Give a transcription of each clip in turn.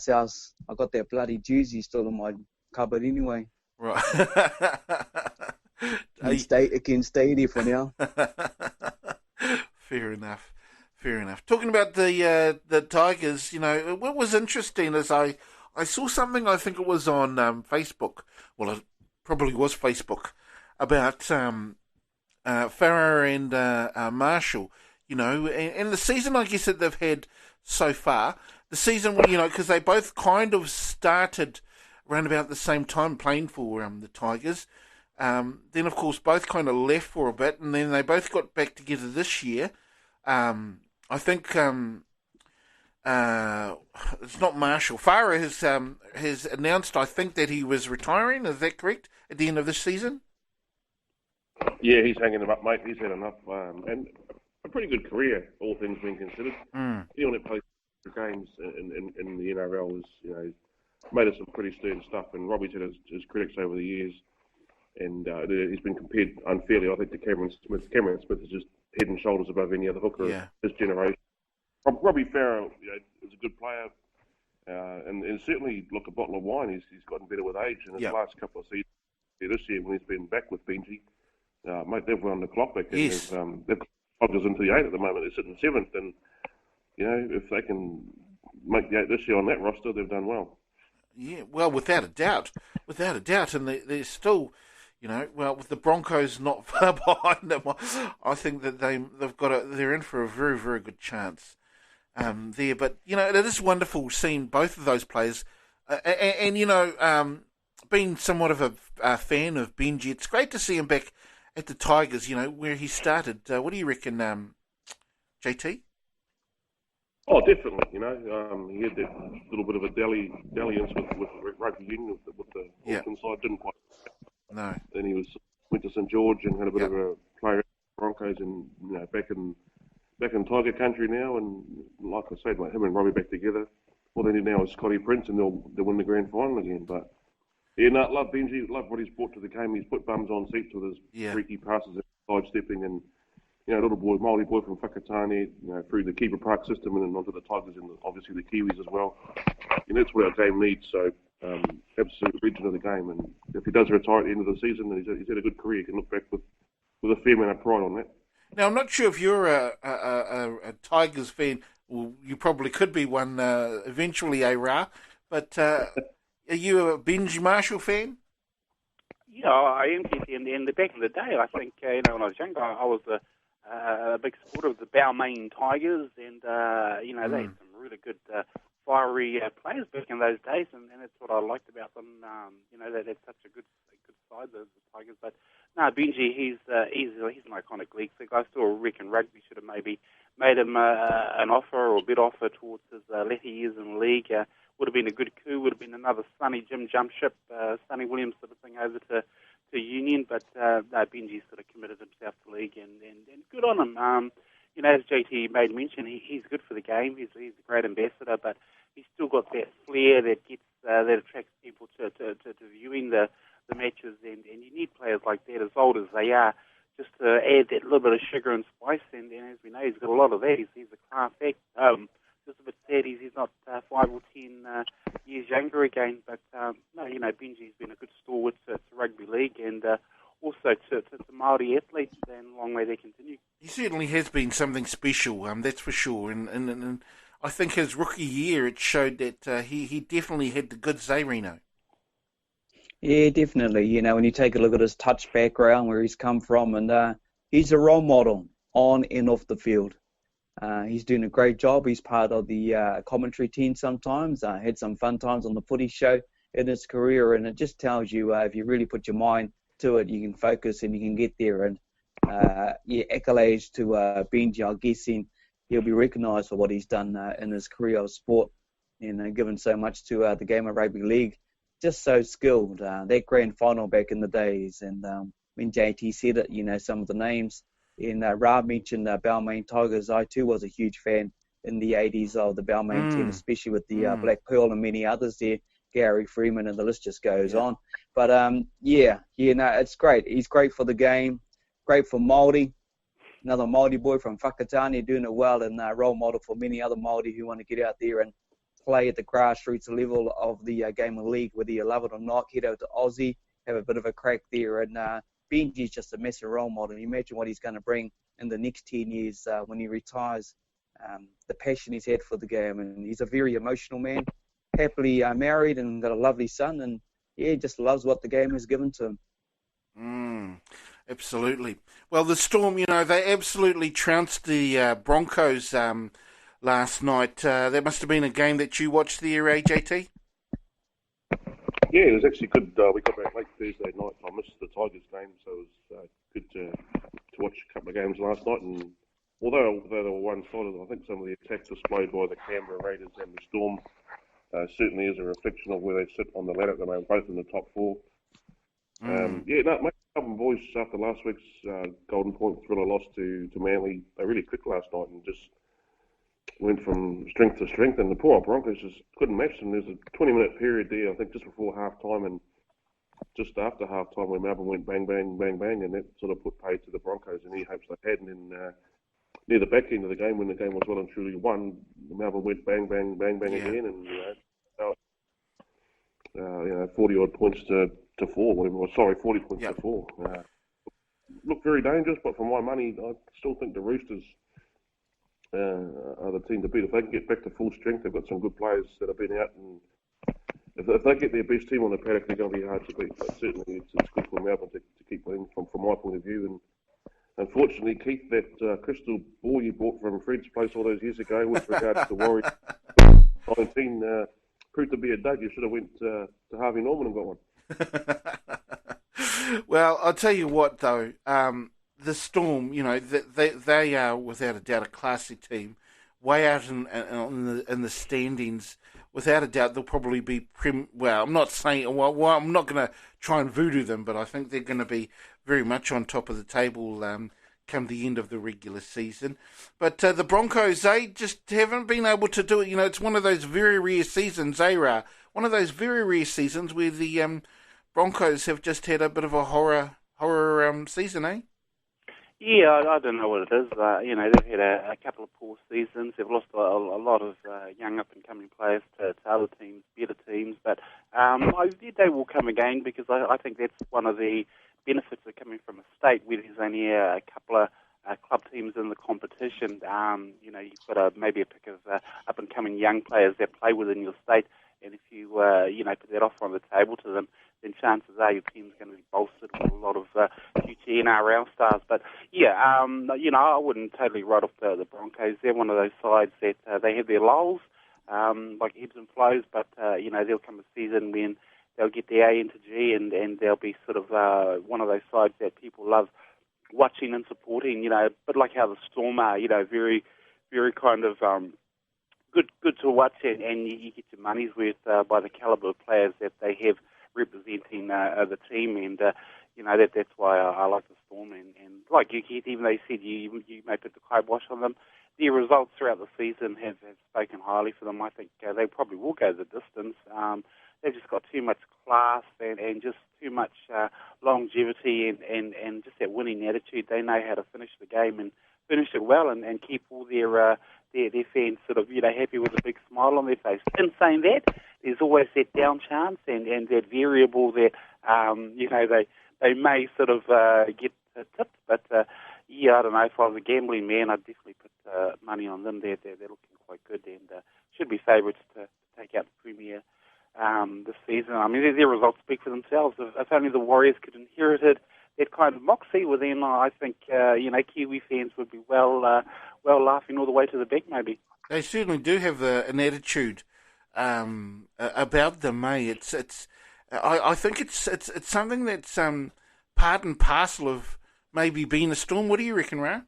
house. I got that bloody jersey still in my cupboard anyway. Right. It can stay there for now. Fair enough. Fair enough. Talking about the Tigers, what was interesting is I saw something. I think it was on Facebook. Well, it probably was Facebook about Farah and Marshall. And the season I guess that they've had so far. The season, because they both kind of started around about the same time playing for the Tigers. Then, of course, both kind of left for a bit, and then they both got back together this year. I think it's not Marshall. Farah has announced, I think, that he was retiring. Is that correct? At the end of this season? Yeah, he's hanging them up, mate. He's had enough. And a pretty good career, all things being considered. He only played games in the NRL has, made us some pretty stern stuff. And Robbie's had his critics over the years. And he's been compared unfairly, I think, to Cameron Smith. Cameron Smith is just head and shoulders above any other hooker of his generation. Robbie Farah is a good player, and certainly, look, a bottle of wine. He's gotten better with age. In his last couple of seasons, this year when he's been back with Benji, mate, they've run the clock back. Yes. They've got Tigers into the 8 at the moment. They're sitting 7th, and if they can make the 8 this year on that roster, they've done well. Yeah, well, without a doubt, and they're still. With the Broncos not far behind them, I think that they're in for a very, very good chance there. But it is wonderful seeing both of those players, and being somewhat of a fan of Benji, it's great to see him back at the Tigers. Where he started. What do you reckon, JT? Oh, definitely. He had that little bit of a dalliance with rugby union with the Auckland side. Didn't quite. No. Then he went to St George and had a bit of a player at the Broncos, and back in Tiger country now. And like I said, him and Robbie back together. All they need now is Scotty Prince, and they'll win the grand final again. But love Benji, love what he's brought to the game. He's put bums on seats with his freaky passes and sidestepping, and little boy, Māori boy from Whakatane, through the Keeper Park system and then onto the Tigers and obviously the Kiwis as well. That's what our game needs. So. Absolute legend of the game, and if he does retire at the end of the season, then he's had a good career. He can look back with a fair amount of pride on that. Now, I'm not sure if you're a Tigers fan. Well, you probably could be one eventually, Raa. But are you a Benji Marshall fan? Yeah, I am. In the back in the day, I think when I was younger, I was a big supporter of the Balmain Tigers, and they had some really good. Fiery players back in those days, and that's what I liked about them. They had such a good side, the Tigers. But no, Benji, he's an iconic league figure. I still reckon rugby should have maybe made him an offer or a bid offer towards his latter years in the league. Would have been a good coup. Would have been another Sonny Jim jump ship, Sonny Williams sort of thing over to Union. But no, Benji sort of committed himself to league, and good on him. As JT made mention, he's good for the game. He's a great ambassador, but he's still got that flair that gets that attracts people to viewing the matches. And you need players like that, as old as they are, just to add that little bit of sugar and spice. And as we know, he's got a lot of that. He's a class act. Just a bit sad he's not 5 or 10 years younger again. But no, Benji's been a good stalwart to rugby league and. Also to Māori athletes, and long may they continue. He certainly has been something special, that's for sure. And I think his rookie year, it showed that he definitely had the goods, Reno? Yeah, definitely. When you take a look at his touch background, where he's come from, and he's a role model on and off the field. He's doing a great job. He's part of the commentary team sometimes. Had some fun times on the footy show in his career, and it just tells you if you really put your mind to it, you can focus and you can get there. And accolades to Benji. I'm guessing he'll be recognised for what he's done in his career of sport and given so much to the game of rugby league. Just so skilled. That grand final back in the days, and when JT said it, some of the names. And Raa mentioned Balmain Tigers. I too was a huge fan in the 80s of the Balmain team, especially with the Black Pearl and many others there. Gary Freeman, and the list just goes on. But, it's great. He's great for the game, great for Māori. Another Māori boy from Whakatane doing it well, and role model for many other Māori who want to get out there and play at the grassroots level of the Gamer League, whether you love it or not. Head out to Aussie, have a bit of a crack there. And Benji's just a massive role model. You imagine what he's going to bring in the next 10 years when he retires, the passion he's had for the game. And he's a very emotional man, happily married and got a lovely son. And, yeah, he just loves what the game has given to him. Absolutely. Well, the Storm, they absolutely trounced the Broncos last night. That must have been a game that you watched there, JT? Yeah, it was actually good. We got back late Thursday night. I missed the Tigers game, so it was good to watch a couple of games last night. And although they were one-sided, I think some of the attacks displayed by the Canberra Raiders and the Storm certainly is a reflection of where they sit on the ladder at the moment, both in the top four. Mate, Melbourne boys, after last week's Golden Point thriller loss to Manly, they really clicked last night and just went from strength to strength, and the poor Broncos just couldn't match them. There's a 20-minute period there, I think, just before half-time and just after half-time where Melbourne went bang, bang, bang, bang, and that sort of put paid to the Broncos, and he hopes they had. And then near the back end of the game, when the game was well and truly won, Melbourne went bang, bang, bang, bang again, and 40-odd points to 4, whatever it was. Sorry, 40 points to 4. Looked very dangerous, but for my money, I still think the Roosters are the team to beat. If they can get back to full strength, they've got some good players that have been out, and if they get their best team on the paddock, they're going to be hard to beat. But certainly, it's good for Melbourne to keep winning from my point of view. And unfortunately, Keith, that crystal ball you bought from Fred's place all those years ago with regards to Warriors 19 proved to be a dud. You should have went to Harvey Norman and got one. Well, I'll tell you what, though. The Storm, they are without a doubt a classy team, way out in the standings. Without a doubt, they'll probably be I'm not saying. Well, I'm not going to try and voodoo them, but I think they're going to be very much on top of the table come the end of the regular season. But the Broncos, they just haven't been able to do it. It's one of those very rare seasons, Raa? One of those very rare seasons where the Broncos have just had a bit of a horror season, eh? Yeah, I don't know what it is. They've had a couple of poor seasons. They've lost a lot of young up-and-coming players to other teams, better teams. But they will come again, because I think that's one of the benefits of coming from a state where there's only a couple of club teams in the competition. You've got maybe a pick of up-and-coming young players that play within your state. And if you, put that offer on the table to them, then chances are your team's going to be bolstered with a lot of future NRL stars. But, I wouldn't totally write off the Broncos. They're one of those sides that they have their lulls, like ebbs and flows, but, there'll come a season when they'll get the A into G, and they'll be sort of one of those sides that people love watching and supporting, but like how the Storm are, very, very kind of good to watch, and you get your money's worth by the calibre of players that they have representing the team, and that's why I like the Storm. And like you, Keith, even though you said you may put the kibosh on them, their results throughout the season have spoken highly for them. I think they probably will go the distance. They've just got too much class and just too much longevity and just that winning attitude. They know how to finish the game and finish it well and keep all their fans sort of, happy with a big smile on their face. In saying that, there's always that down chance and that variable that, they may sort of get tipped. But, I don't know, if I was a gambling man, I'd definitely put money on them. They're looking quite good and should be favourites to take out the Premier this season. I mean, their results speak for themselves. If only the Warriors could inherit that kind of moxie, well then I think, Kiwi fans would be well laughing all the way to the bank, maybe. They certainly do have an attitude about them, eh? I think it's something that's part and parcel of maybe being a Storm. What do you reckon, Raa?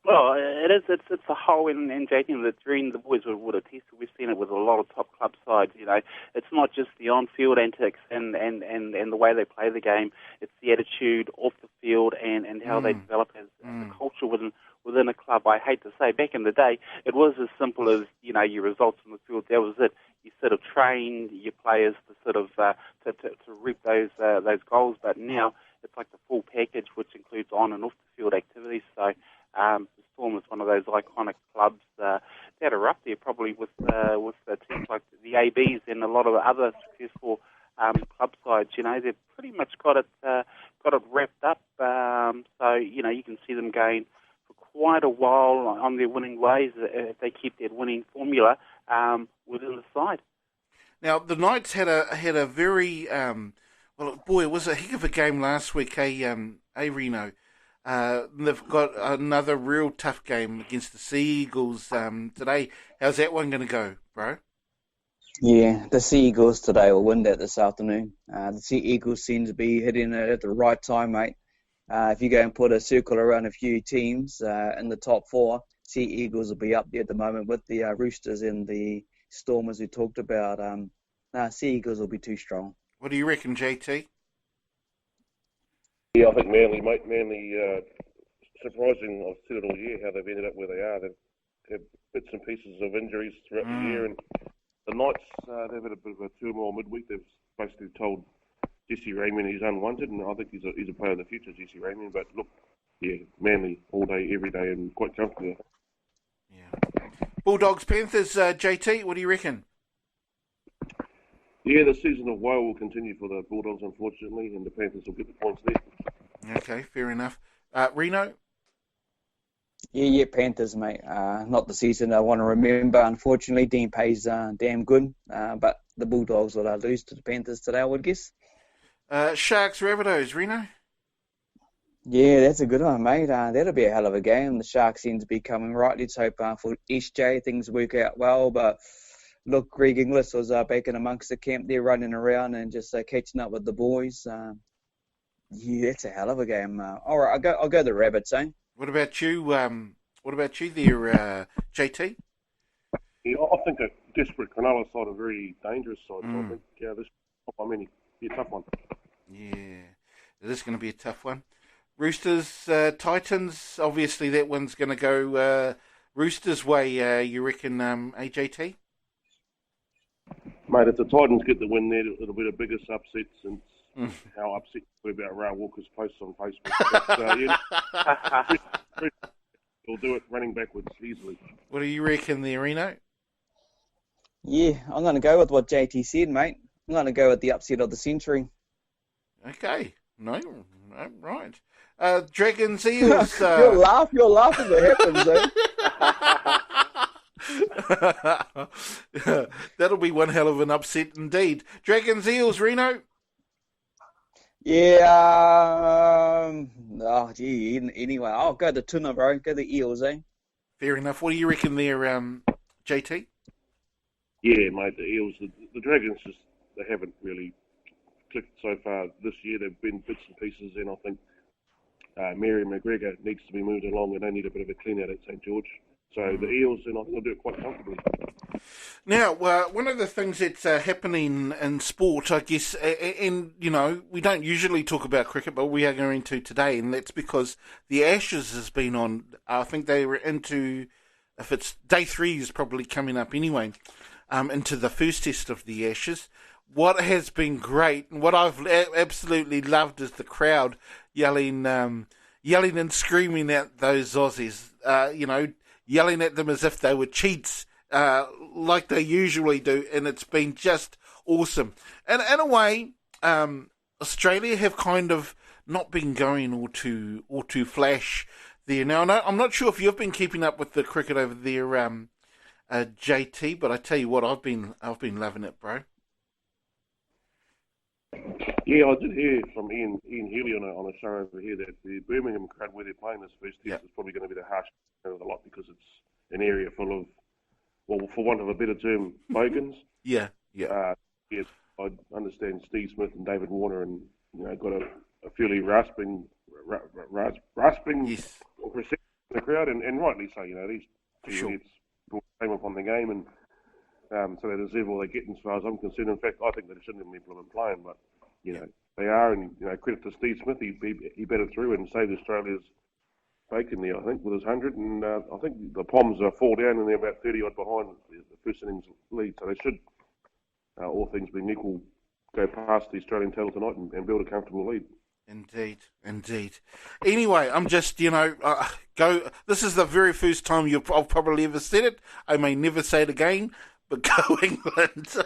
Well, it is. It's a whole, and Jason, that Dream, the boys would attest. We've seen it with a lot of top club sides. It's not just the on-field antics and the way they play the game. It's the attitude off the field and how they develop as a culture within a club. I hate to say, back in the day, it was as simple as your results on the field. That was it. You sort of trained your players to sort of to reap those goals. But now it's like the full package, which includes on and off the field activities. So. The Storm is one of those iconic clubs that are up there probably with teams like the ABs and a lot of other successful club sides. They've pretty much got it wrapped up. So you can see them going for quite a while on their winning ways if they keep that winning formula within the side. Now the Knights had a very well, boy, it was a heck of a game last week, Reno. They've got another real tough game against the Sea Eagles today. How's that one going to go, bro? Yeah, the Sea Eagles today will win that this afternoon. The Sea Eagles seem to be hitting it at the right time, mate. If you go and put a circle around a few teams in the top four, Sea Eagles will be up there at the moment with the Roosters and the Stormers we talked about. Sea Eagles will be too strong. What do you reckon, JT? Yeah, I think Manly, mate. Manly, surprising, I've said it all year, how they've ended up where they are. They've had bits and pieces of injuries throughout the year, and the Knights, they've had a bit of a turmoil midweek. They've basically told Jesse Rayman he's unwanted, and I think he's a player of the future, Jesse Rayman. But look, yeah, Manly all day, every day, and quite comfortable. Yeah. Bulldogs, Panthers, JT, what do you reckon? Yeah, the season of woe will continue for the Bulldogs, unfortunately, and the Panthers will get the points there. Okay, fair enough. Reno? Yeah, Panthers, mate. Not the season I want to remember, unfortunately. Dean Pay's damn good, but the Bulldogs will lose to the Panthers today, I would guess. Sharks, Rabbitohs, Reno? Yeah, that's a good one, mate. That'll be a hell of a game. The Sharks seem to be coming right. Let's hope for SJ things work out well, but look, Greg Inglis was back in amongst the camp there, running around and just catching up with the boys. Yeah, that's a hell of a game. All right, I'll go the Rabbits, eh? What about you? What about you there, JT? Yeah, I think a desperate Cronulla side, a very dangerous side. So I think this, be a tough one. Yeah, it is going to be a tough one. Roosters, Titans. Obviously, that one's going to go Roosters' way. You reckon, AJT? Mate, if the Titans get the win there, it'll be the biggest upset since how upset we're about Raa Walker's posts on Facebook. But, yeah, he'll do it running backwards easily. What do you reckon there, Reno? Yeah, I'm going to go with what JT said, mate. I'm going to go with the upset of the century. Okay. No, right. Dragons, Eels. You'll laugh if it happens, eh? That'll be one hell of an upset indeed. Dragons, Eels, Reno? Yeah, anyway, I'll go the tuna, bro. Go the Eels, eh? Fair enough. What do you reckon there, JT? Yeah, mate, the Eels, the Dragons they haven't really clicked so far this year. They've been bits and pieces, and I think Mary McGregor needs to be moved along, and they need a bit of a clean out at St George. So the Eels, and I think they'll do it quite comfortably. Now, one of the things that's happening in sport, I guess, and, we don't usually talk about cricket, but we are going to today, and that's because the Ashes has been on. I think they were into, if it's day 3 is probably coming up anyway, into the first test of the Ashes. What has been great, and what I've absolutely loved, is the crowd yelling and screaming at those Aussies, yelling at them as if they were cheats, like they usually do, and it's been just awesome. And in a way, Australia have kind of not been going all too flash there. Now, I'm not sure if you've been keeping up with the cricket over there, JT, but I tell you what, I've been loving it, bro. Yeah, I did hear from Ian Healy on a show over here that the Birmingham crowd where they're playing this first test is probably going to be the harsh of the lot, because it's an area full of, well, for want of a better term, bogans. Yeah. I understand Steve Smith and David Warner, and got a fairly rasping Yes. reception in the crowd, and rightly so. These two idiots came up on the game, and so they deserve all they get, as far as I'm concerned. In fact, I think they shouldn't even be playing, but they are, and credit to Steve Smith, he batted through and saved Australia's bacon there, I think, with his 100, and I think the Poms are 4 down and they're about 30 odd behind the first innings lead, so they should, all things being equal, go past the Australian tail tonight and build a comfortable lead. Indeed, indeed. Anyway, I'm just, go. This is the very first time I'll probably ever said it. I may never say it again, but go England.